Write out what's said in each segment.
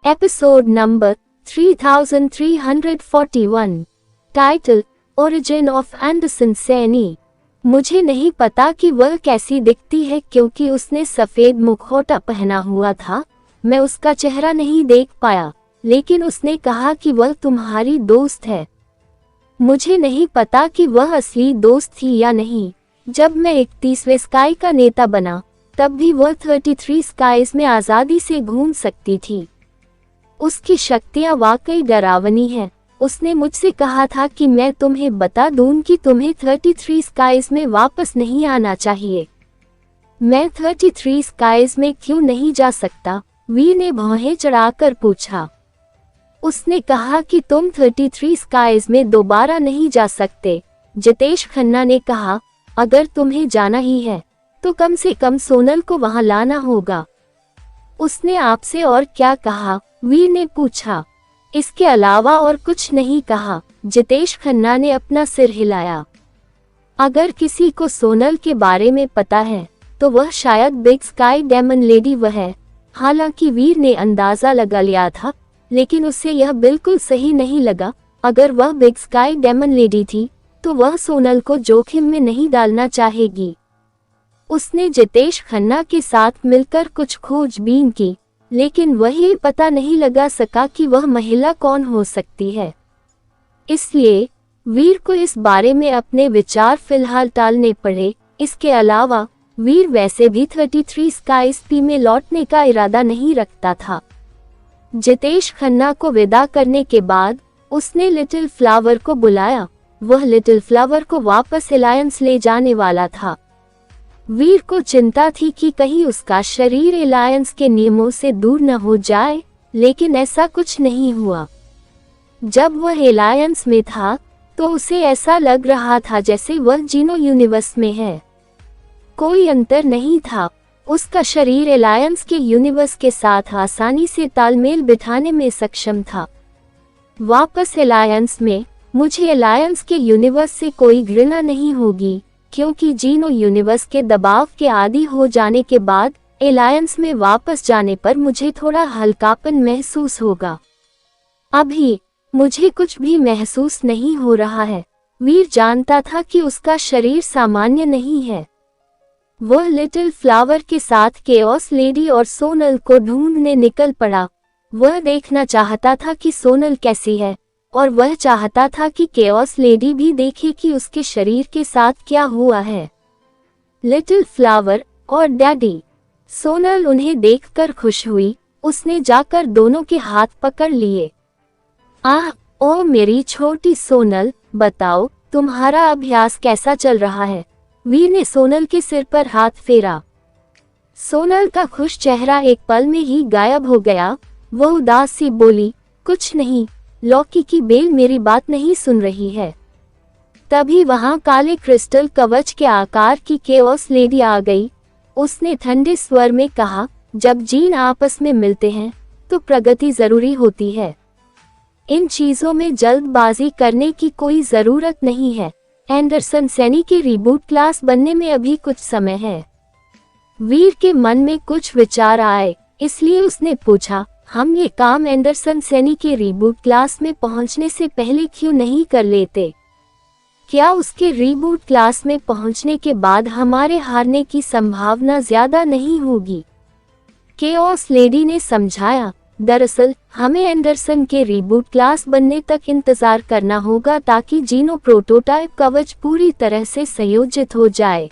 Episode number 3341। Title origin of Anderson Saini. मुझे नहीं पता कि वह कैसी दिखती है क्योंकि उसने सफेद मुखौटा पहना हुआ था। मैं उसका चेहरा नहीं देख पाया, लेकिन उसने कहा कि वह तुम्हारी दोस्त है। मुझे नहीं पता कि वह असली दोस्त थी या नहीं। जब मैं 31वें स्काई का नेता बना, तब भी वह 33 स्काइज में आज़ादी से घूम सकती थी। उसकी शक्तियाँ वाकई डरावनी हैं। उसने मुझसे कहा था कि मैं तुम्हें बता दूं कि तुम्हें 33 स्काइज में वापस नहीं आना चाहिए। मैं 33 स्काइज में क्यों नहीं जा सकता? वीर ने भौहें चढ़ाकर पूछा। उसने कहा कि तुम 33 स्काइज में दोबारा नहीं जा सकते। जितेश खन्ना ने कहा, अगर तुम्हें जाना ही है तो कम से कम सोनल को वहां लाना होगा। उसने आपसे और क्या कहा? वीर ने पूछा। इसके अलावा और कुछ नहीं कहा। जितेश खन्ना ने अपना सिर हिलाया। अगर किसी को सोनल के बारे में पता है तो वह शायद बिग स्काई डेमन लेडी वह है। हालांकि वीर ने अंदाजा लगा लिया था, लेकिन उसे यह बिल्कुल सही नहीं लगा। अगर वह बिग स्काई डेमन लेडी थी तो वह सोनल को जोखिम में नहीं डालना चाहेगी। उसने जितेश खन्ना के साथ मिलकर कुछ खोजबीन की, लेकिन वह ये पता नहीं लगा सका कि वह महिला कौन हो सकती है। इसलिए वीर को इस बारे में अपने विचार फिलहाल टालने पड़े। इसके अलावा वीर वैसे भी 33 स्काइज पी में लौटने का इरादा नहीं रखता था। जितेश खन्ना को विदा करने के बाद उसने लिटिल फ्लावर को बुलाया। वह लिटिल फ्लावर को वापस एलायंस ले जाने वाला था। वीर को चिंता थी कि कहीं उसका शरीर एलायंस के नियमों से दूर न हो जाए, लेकिन ऐसा कुछ नहीं हुआ। जब वह एलायंस में था तो उसे ऐसा लग रहा था जैसे वह जीनो यूनिवर्स में है। कोई अंतर नहीं था। उसका शरीर एलायंस के यूनिवर्स के साथ आसानी से तालमेल बिठाने में सक्षम था। वापस एलायंस में मुझे एलायंस के यूनिवर्स से कोई घृणा नहीं होगी, क्योंकि जीनो यूनिवर्स के दबाव के आदी हो जाने के बाद एलायंस में वापस जाने पर मुझे थोड़ा हल्कापन महसूस होगा। अभी मुझे कुछ भी महसूस नहीं हो रहा है। वीर जानता था कि उसका शरीर सामान्य नहीं है। वह लिटिल फ्लावर के साथ केओस लेडी और सोनल को ढूंढने निकल पड़ा। वह देखना चाहता था कि सोनल कैसी है, और वह चाहता था कि केओस लेडी भी देखे कि उसके शरीर के साथ क्या हुआ है। लिटिल फ्लावर और डैडी। सोनल उन्हें देखकर खुश हुई। उसने जाकर दोनों के हाथ पकड़ लिए। आह, ओ मेरी छोटी सोनल, बताओ तुम्हारा अभ्यास कैसा चल रहा है? वीर ने सोनल के सिर पर हाथ फेरा। सोनल का खुश चेहरा एक पल में ही गायब हो गया। वह उदास सी बोली, कुछ नहीं, लौकी की बेल मेरी बात नहीं सुन रही है। तभी वहां काले क्रिस्टल कवच के आकार की केओस लेडी आ गई। उसने ठंडे स्वर में कहा, जब जीन आपस में मिलते हैं तो प्रगति जरूरी होती है। इन चीजों में जल्दबाजी करने की कोई जरूरत नहीं है। एंडरसन सैनी के रीबूट क्लास बनने में अभी कुछ समय है। वीर के मन में कुछ विचार आए, इसलिए उसने पूछा, हम ये काम एंडरसन सैनी के रीबूट क्लास में पहुंचने से पहले क्यों नहीं कर लेते? क्या उसके रीबूट क्लास में पहुंचने के बाद हमारे हारने की संभावना ज्यादा नहीं होगी? केओस लेडी ने समझाया, दरअसल हमें एंडरसन के रीबूट क्लास बनने तक इंतजार करना होगा ताकि जीनो प्रोटोटाइप कवच पूरी तरह से संयोजित हो जाए।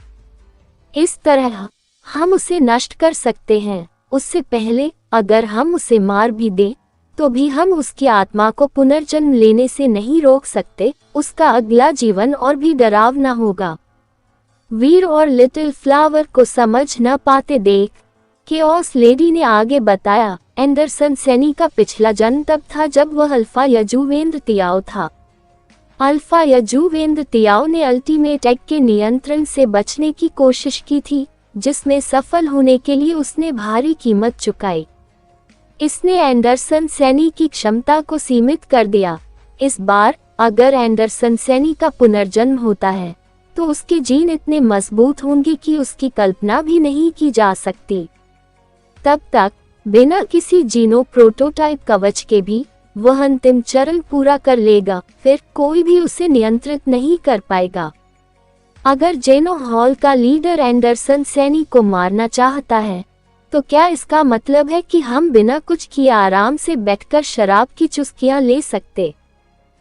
इस तरह हम उसे नष्ट कर सकते हैं। उससे पहले अगर हम उसे मार भी दें तो भी हम उसकी आत्मा को पुनर्जन्म लेने से नहीं रोक सकते। उसका अगला जीवन और भी डरावना होगा। वीर और लिटिल फ्लावर को समझ न पाते देख केओस लेडी ने आगे बताया, एंडरसन सैनी का पिछला जन्म तब था जब वह अल्फा यजुवेंद्र तियाओ था। अल्फा यजुवेंद्र तियाओ ने अल्टीमेट एग के नियंत्रण से बचने की कोशिश की थी, जिसमें सफल होने के लिए उसने भारी कीमत चुकाई। इसने एंडरसन सैनी की क्षमता को सीमित कर दिया। इस बार अगर एंडरसन सैनी का पुनर्जन्म होता है तो उसके जीन इतने मजबूत होंगे कि उसकी कल्पना भी नहीं की जा सकती। तब तक बिना किसी जीनो प्रोटोटाइप कवच के भी वह अंतिम चरण पूरा कर लेगा, फिर कोई भी उसे नियंत्रित नहीं कर पाएगा। अगर जेनो हॉल का लीडर एंडरसन सैनी को मारना चाहता है, तो क्या इसका मतलब है कि हम बिना कुछ किए आराम से बैठकर शराब की चुस्कियां ले सकते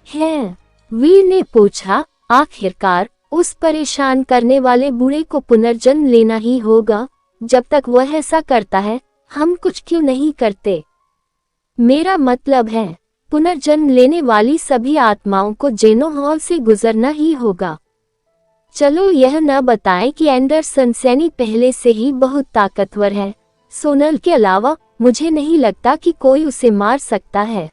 हैं? वीर ने पूछा। आखिरकार उस परेशान करने वाले बूढ़े को पुनर्जन्म लेना ही होगा। जब तक वह ऐसा करता है, हम कुछ क्यों नहीं करते? मेरा मतलब है, पुनर्जन्म लेने वाली सभी आत्माओं को जेनो हॉल से गुजरना ही होगा। चलो यह न बताएं कि एंडरसन सैनी पहले से ही बहुत ताकतवर है। सोनल के अलावा मुझे नहीं लगता कि कोई उसे मार सकता है।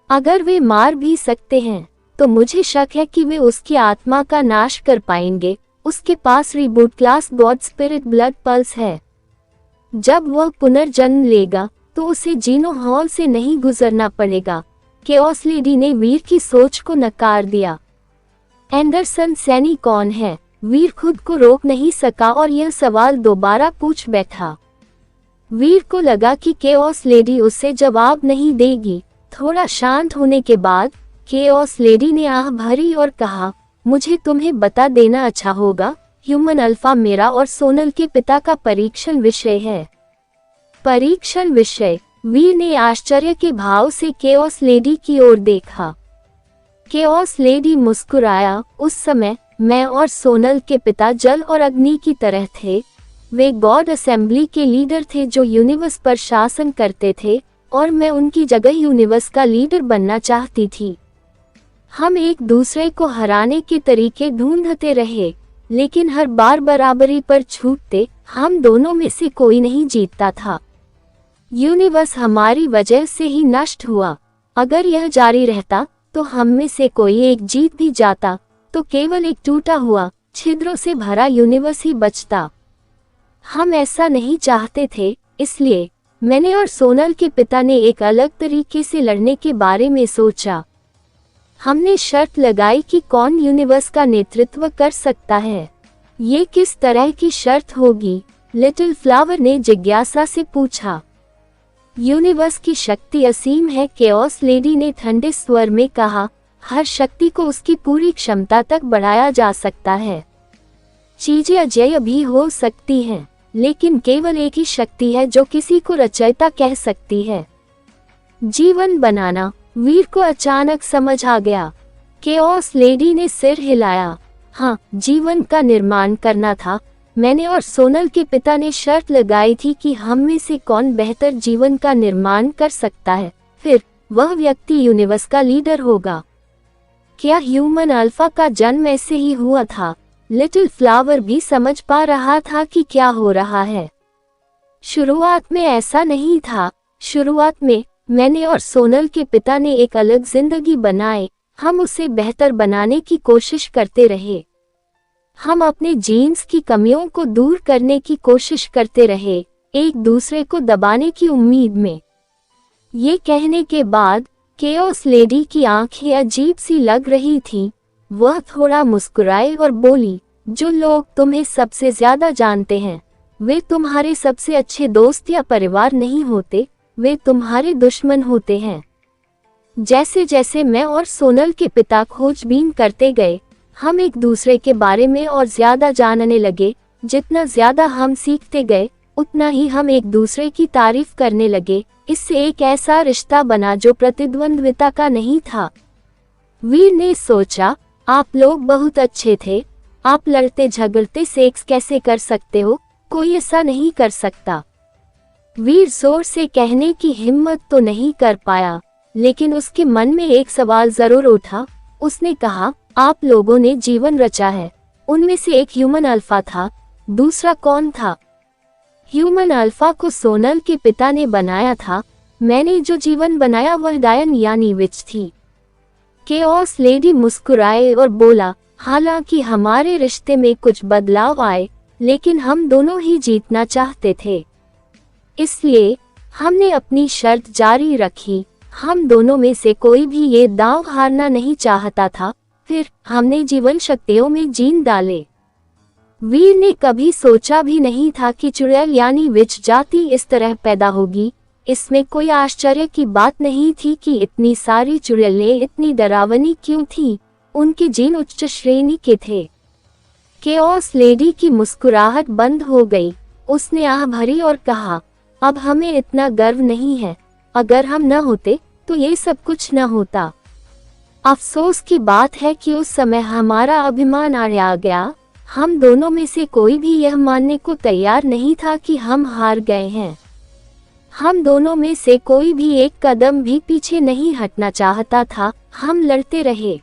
अगर वे मार भी सकते हैं, तो मुझे शक है कि वे उसकी आत्मा का नाश कर पाएंगे। उसके पास reboot class god spirit blood pulse है। जब वह पुनर्जन्म लेगा, तो उसे जीनो हॉल से नहीं गुजरना पड़ेगा। केओस लेडी ने वीर की सोच को नकार दिया। एंडरसन सैनी कौन है? वीर खुद को रोक नहीं सका और यह सवाल दोबारा पूछ बैठा। वीर को लगा कि केओस लेडी उसे जवाब नहीं देगी। थोड़ा शांत होने के बाद केओस लेडी ने आह भरी और कहा, मुझे तुम्हें बता देना अच्छा होगा, ह्यूमन अल्फा मेरा और सोनल के पिता का परीक्षण विषय है। परीक्षण विषय? वीर ने आश्चर्य के भाव से केओस लेडी की ओर देखा। केओस लेडी मुस्कुराया। उस समय मैं और सोनल के पिता जल और अग्नि की तरह थे। वे गॉड असेंबली के लीडर थे जो यूनिवर्स पर शासन करते थे, और मैं उनकी जगह यूनिवर्स का लीडर बनना चाहती थी। हम एक दूसरे को हराने के तरीके ढूंढते रहे, लेकिन हर बार बराबरी पर छूटते। हम दोनों में से कोई नहीं जीतता था। यूनिवर्स हमारी वजह से ही नष्ट हुआ। अगर यह जारी रहता, तो हम में से कोई एक जीत भी जाता, तो केवल एक टूटा हुआ, छिद्रों से भरा यूनिवर्स ही बचता। हम ऐसा नहीं चाहते थे, इसलिए मैंने और सोनल के पिता ने एक अलग तरीके से लड़ने के बारे में सोचा। हमने शर्त लगाई कि कौन यूनिवर्स का नेतृत्व कर सकता है। ये किस तरह की शर्त होगी? लिटिल फ्लावर ने जिज्ञासा से पूछा। यूनिवर्स की शक्ति असीम है, केओस लेडी ने ठंडे स्वर में कहा। हर शक्ति को उसकी पूरी क्षमता तक बढ़ाया जा सकता है। चीजें अजेय भी हो सकती हैं, लेकिन केवल एक ही शक्ति है जो किसी को रचयिता कह सकती है। जीवन बनाना। वीर को अचानक समझ आ गया। केओस लेडी ने सिर हिलाया। हाँ, जीवन का निर्माण करना था। मैंने और सोनल के पिता ने शर्त लगाई थी कि हम में से कौन बेहतर जीवन का निर्माण कर सकता है, फिर वह व्यक्ति यूनिवर्स का लीडर होगा। क्या ह्यूमन अल्फा का जन्म ऐसे ही हुआ था? लिटिल फ्लावर भी समझ पा रहा था कि क्या हो रहा है। शुरुआत में ऐसा नहीं था। शुरुआत में मैंने और सोनल के पिता ने एक अलग जिंदगी बनाई। हम उसे बेहतर बनाने की कोशिश करते रहे। हम अपने जीन्स की कमियों को दूर करने की कोशिश करते रहे, एक दूसरे को दबाने की उम्मीद में। ये कहने के बाद केओस लेडी की आंखें अजीब सी लग रही थीं। वह थोड़ा मुस्कुराए और बोली, जो लोग तुम्हें सबसे ज्यादा जानते हैं, वे तुम्हारे सबसे अच्छे दोस्त या परिवार नहीं होते, वे तुम्हारे दुश्मन होते हैं। जैसे जैसे मैं और सोनल के पिता खोजबीन करते गए, हम एक दूसरे के बारे में और ज्यादा जानने लगे। जितना ज्यादा हम सीखते गए, उतना ही हम एक दूसरे की तारीफ करने लगे। इससे एक ऐसा रिश्ता बना जो प्रतिद्वंद्विता का नहीं था। वीर ने सोचा, आप लोग बहुत अच्छे थे। आप लड़ते झगड़ते सेक्स कैसे कर सकते हो? कोई ऐसा नहीं कर सकता। वीर जोर से कहने की हिम्मत तो नहीं कर पाया, लेकिन उसके मन में एक सवाल जरूर उठा। उसने कहा, आप लोगों ने जीवन रचा है। उनमें से एक ह्यूमन अल्फा था, दूसरा कौन था? ह्यूमन अल्फा को सोनल के पिता ने बनाया था। मैंने जो जीवन बनाया वह डायन यानी विच थी। केओस लेडी मुस्कुराए और बोला, हालांकि हमारे रिश्ते में कुछ बदलाव आए, लेकिन हम दोनों ही जीतना चाहते थे। इसलिए हमने अपनी शर्त जारी रखी। हम दोनों में से कोई भी ये दांव हारना नहीं चाहता था। फिर हमने जीवन शक्तियों में जीन डाले। वीर ने कभी सोचा भी नहीं था कि चुड़ैल यानी विच जाति इस तरह पैदा होगी। इसमें कोई आश्चर्य की बात नहीं थी कि इतनी सारी चुड़ैलें इतनी डरावनी क्यों थीं। उनके जीन उच्च श्रेणी के थे। केओस लेडी की मुस्कुराहट बंद हो गई। उसने आह भरी और कहा, अब हमें इतना गर्व नहीं है। अगर हम न होते तो ये सब कुछ न होता। अफसोस की बात है कि उस समय हमारा अभिमान आ गया। हम दोनों में से कोई भी यह मानने को तैयार नहीं था कि हम हार गए हैं। हम दोनों में से कोई भी एक कदम भी पीछे नहीं हटना चाहता था। हम लड़ते रहे।